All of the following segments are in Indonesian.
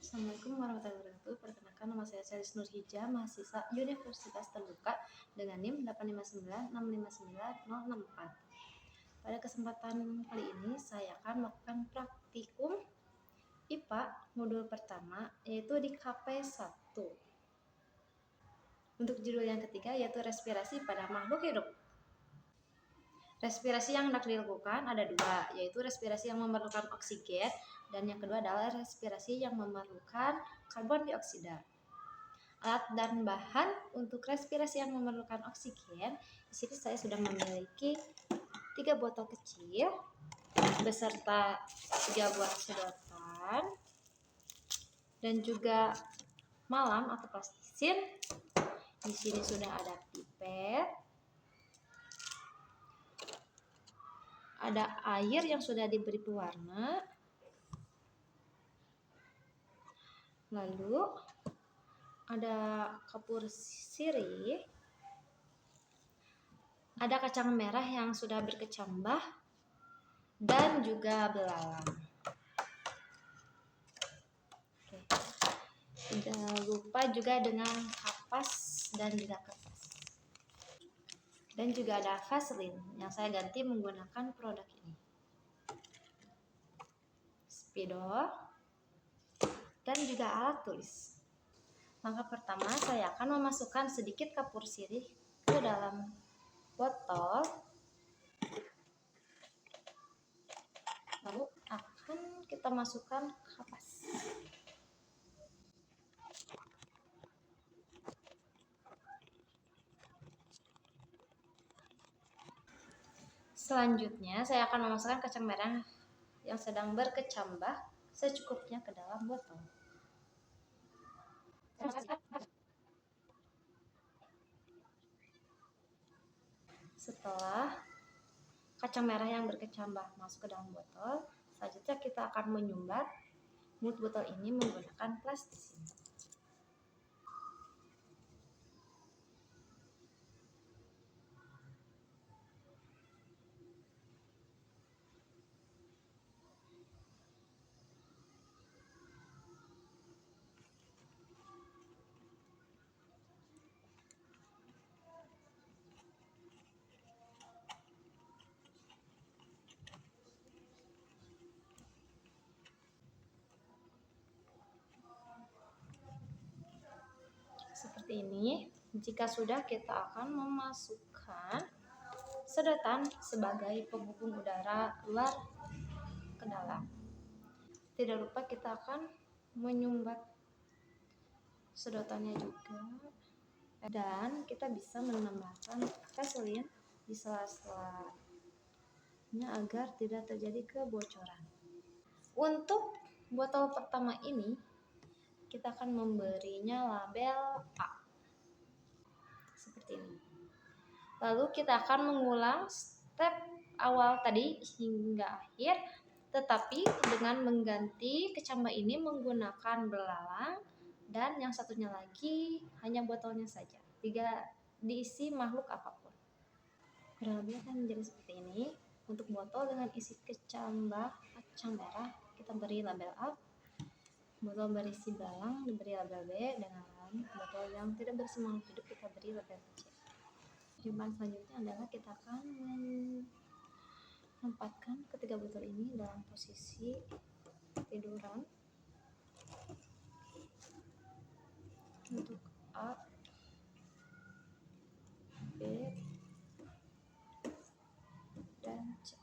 Assalamualaikum warahmatullahi wabarakatuh. Perkenalkan, nama saya Selis Nurhija, mahasiswa Universitas Terbuka dengan NIM 859659064. Pada kesempatan kali ini saya akan melakukan praktikum IPA modul pertama, yaitu di KP 1. Untuk judul yang ketiga yaitu respirasi pada makhluk hidup. Respirasi yang hendak dilakukan ada dua, yaitu respirasi yang memerlukan oksigen dan yang kedua adalah respirasi yang memerlukan karbon dioksida. Alat dan bahan untuk respirasi yang memerlukan oksigen, di sini saya sudah memiliki 3 botol kecil beserta 3 buah sedotan dan juga malam atau plastisin. Di sini sudah ada pipet, ada air yang sudah diberi pewarna, lalu ada kapur sirih, ada kacang merah yang sudah berkecambah, dan juga belalang. Oke. Tidak lupa juga dengan kapas dan juga kertas. Dan juga ada Vaseline yang saya ganti menggunakan produk ini. Spidol dan juga alat tulis. Langkah pertama, saya akan memasukkan sedikit kapur sirih ke dalam botol. Lalu akan kita masukkan kapas. Selanjutnya, saya akan memasukkan kacang merah yang sedang berkecambah secukupnya ke dalam botol. Setelah kacang merah yang berkecambah masuk ke dalam botol, selanjutnya kita akan menyumbat mulut botol ini menggunakan plastisin. Seperti ini. Jika sudah, kita akan memasukkan sedotan sebagai penghubung udara luar ke dalam. Tidak lupa kita akan menyumbat sedotannya juga, dan kita bisa menambahkan Vaseline di sela-selanya agar tidak terjadi kebocoran. Untuk botol pertama ini kita akan memberinya label A seperti ini. Lalu kita akan mengulang step awal tadi hingga akhir, tetapi dengan mengganti kecambah ini menggunakan belalang, dan yang satunya lagi hanya botolnya saja, tidak diisi makhluk apapun. Kurang lebih akan menjadi seperti ini. Untuk botol dengan isi kecambah kacang merah kita beri label A, botol berisi belalang diberi label B, dengan botol yang tidak berisi makhluk hidup kita beri label C. Percobaan selanjutnya adalah kita akan menempatkan ketiga botol ini dalam posisi tiduran. Untuk A, B, dan C.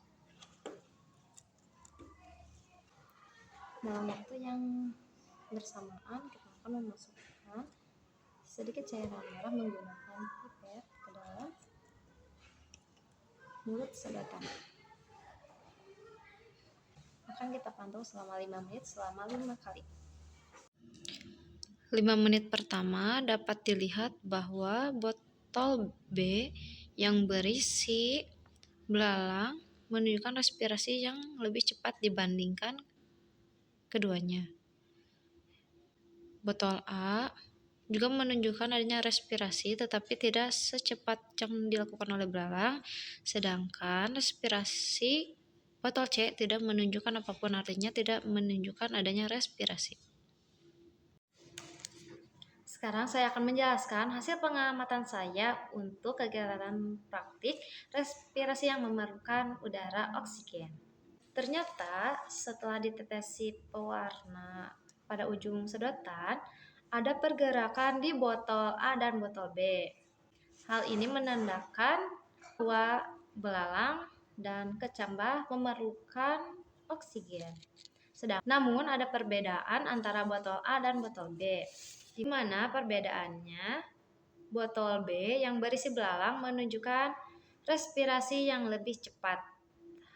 Dalam waktu yang bersamaan kita akan memasukkan sedikit cairan merah menggunakan pipet ke dalam mulut sedotan. Akan kita pantau selama 5 menit selama 5 kali. 5 menit pertama dapat dilihat bahwa botol B yang berisi belalang menunjukkan respirasi yang lebih cepat dibandingkan keduanya. Botol A juga menunjukkan adanya respirasi tetapi tidak secepat yang dilakukan oleh belalang, sedangkan respirasi botol C tidak menunjukkan apapun, artinya tidak menunjukkan adanya respirasi. Sekarang saya akan menjelaskan hasil pengamatan saya untuk kegiatan praktik respirasi yang memerlukan udara oksigen. Ternyata setelah ditetesi pewarna pada ujung sedotan, ada pergerakan di botol A dan botol B. Hal ini menandakan bahwa belalang dan kecambah memerlukan oksigen. Namun ada perbedaan antara botol A dan botol B. Di mana perbedaannya, botol B yang berisi belalang menunjukkan respirasi yang lebih cepat.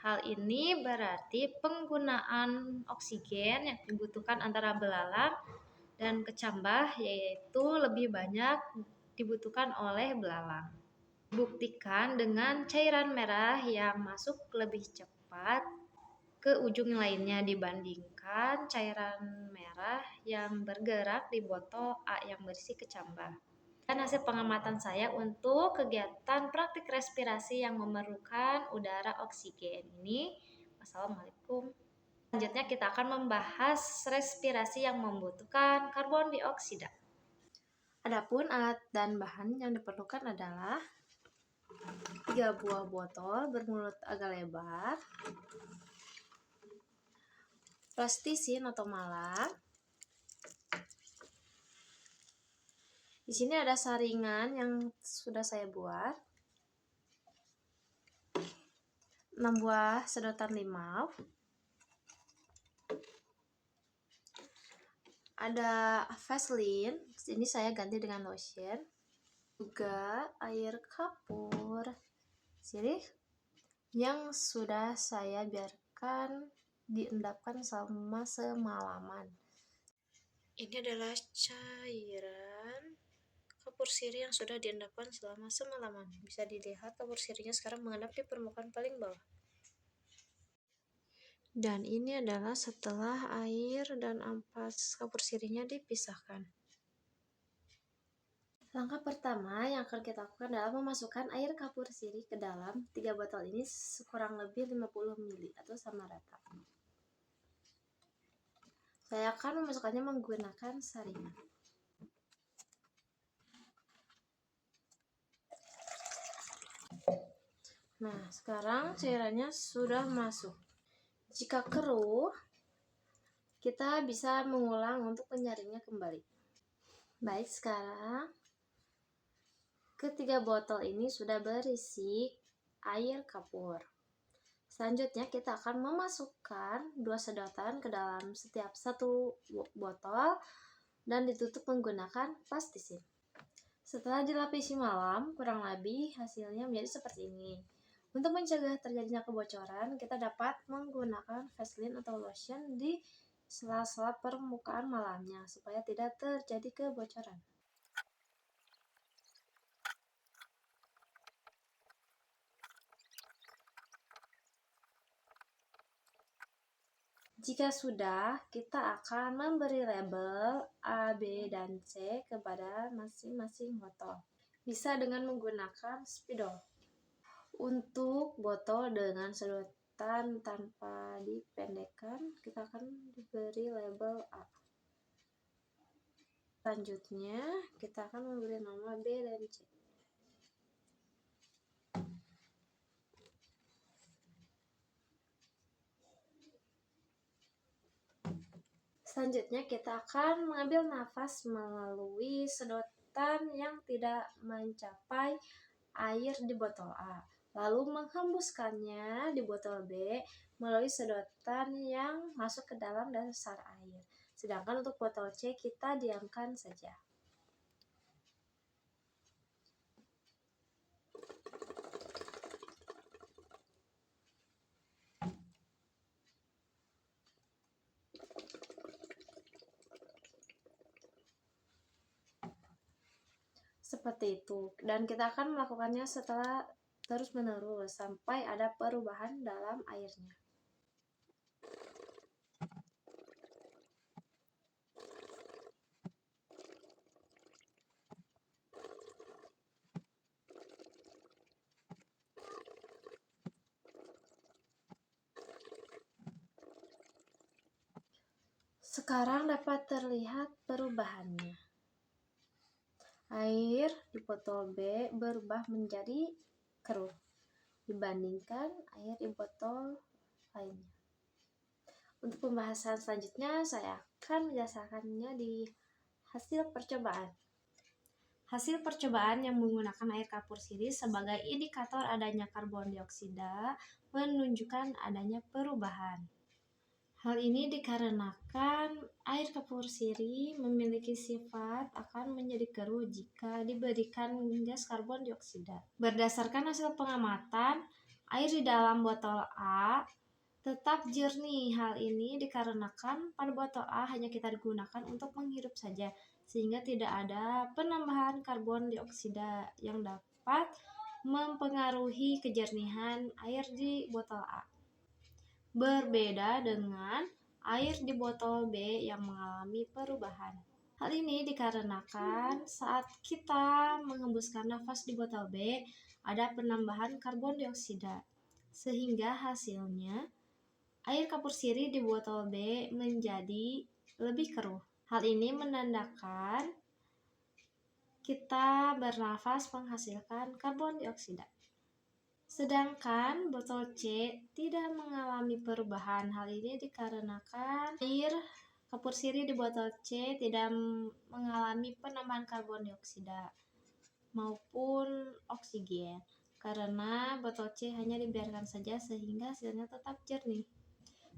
Hal ini berarti penggunaan oksigen yang dibutuhkan antara belalang dan kecambah yaitu lebih banyak dibutuhkan oleh belalang. Buktikan dengan cairan merah yang masuk lebih cepat ke ujung lainnya dibandingkan cairan merah yang bergerak di botol A yang berisi kecambah. Dan hasil pengamatan saya untuk kegiatan praktik respirasi yang memerlukan udara oksigen ini. Wassalamualaikum. Selanjutnya kita akan membahas respirasi yang membutuhkan karbon dioksida. Adapun alat dan bahan yang diperlukan adalah 3 buah botol bermulut agak lebar, plastisin atau malam. Di sini ada saringan yang sudah saya buat. 6 buah sedotan limau. Ada Vaseline, ini saya ganti dengan lotion. Juga air kapur sirih yang sudah saya biarkan diendapkan selama semalaman. Ini adalah cairan kapur sirih yang sudah diendapkan selama semalaman. Bisa dilihat kapur sirihnya sekarang mengendap di permukaan paling bawah. Dan ini adalah setelah air dan ampas kapur sirihnya dipisahkan. Langkah pertama yang akan kita lakukan adalah memasukkan air kapur sirih ke dalam 3 botol ini kurang lebih 50 ml atau sama rata. Saya akan memasukkannya menggunakan saringan. Nah, sekarang cairannya sudah masuk. Jika keruh, kita bisa mengulang untuk menyaringnya kembali. Baik, sekarang ketiga botol ini sudah berisi air kapur. Selanjutnya kita akan memasukkan 2 sedotan ke dalam setiap satu botol dan ditutup menggunakan plastisin. Setelah dilapisi malam, kurang lebih hasilnya menjadi seperti ini. Untuk mencegah terjadinya kebocoran, kita dapat menggunakan Vaseline atau lotion di sela-sela permukaan malamnya supaya tidak terjadi kebocoran. Jika sudah, kita akan memberi label A, B, dan C kepada masing-masing botol. Bisa dengan menggunakan spidol. Untuk botol dengan sedotan tanpa dipendekkan, kita akan diberi label A. Selanjutnya, kita akan memberi nama B dan C. Selanjutnya kita akan mengambil nafas melalui sedotan yang tidak mencapai air di botol A, lalu menghembuskannya di botol B melalui sedotan yang masuk ke dalam dasar air. Sedangkan untuk botol C kita diamkan saja. Seperti itu, dan kita akan melakukannya setelah terus-menerus sampai ada perubahan dalam airnya. Sekarang dapat terlihat perubahannya. Air di botol B berubah menjadi keruh dibandingkan air di botol lainnya. Untuk pembahasan selanjutnya, saya akan menjelaskannya di hasil percobaan. Hasil percobaan yang menggunakan air kapur sirih sebagai indikator adanya karbon dioksida menunjukkan adanya perubahan. Hal ini dikarenakan air kapur sirih memiliki sifat akan menjadi keruh jika diberikan gas karbon dioksida. Berdasarkan hasil pengamatan, air di dalam botol A tetap jernih. Hal ini dikarenakan pada botol A hanya kita digunakan untuk menghirup saja, sehingga tidak ada penambahan karbon dioksida yang dapat mempengaruhi kejernihan air di botol A. Berbeda dengan air di botol B yang mengalami perubahan. Hal ini dikarenakan saat kita menghembuskan nafas di botol B, ada penambahan karbon dioksida, sehingga hasilnya air kapur sirih di botol B menjadi lebih keruh. Hal ini menandakan kita bernafas menghasilkan karbon dioksida. Sedangkan botol C tidak mengalami perubahan. Hal ini dikarenakan air kapur sirih di botol C tidak mengalami penambahan karbon dioksida maupun oksigen, karena botol C hanya dibiarkan saja sehingga hasilnya tetap jernih.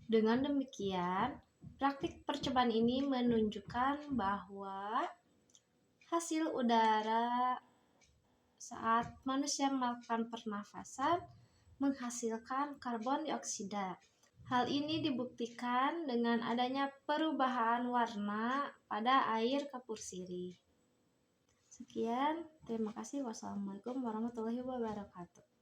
Dengan demikian, praktik percobaan ini menunjukkan bahwa hasil udara saat manusia melakukan pernafasan menghasilkan karbon dioksida. Hal ini dibuktikan dengan adanya perubahan warna pada air kapur sirih. Sekian, terima kasih. Wassalamualaikum warahmatullahi wabarakatuh.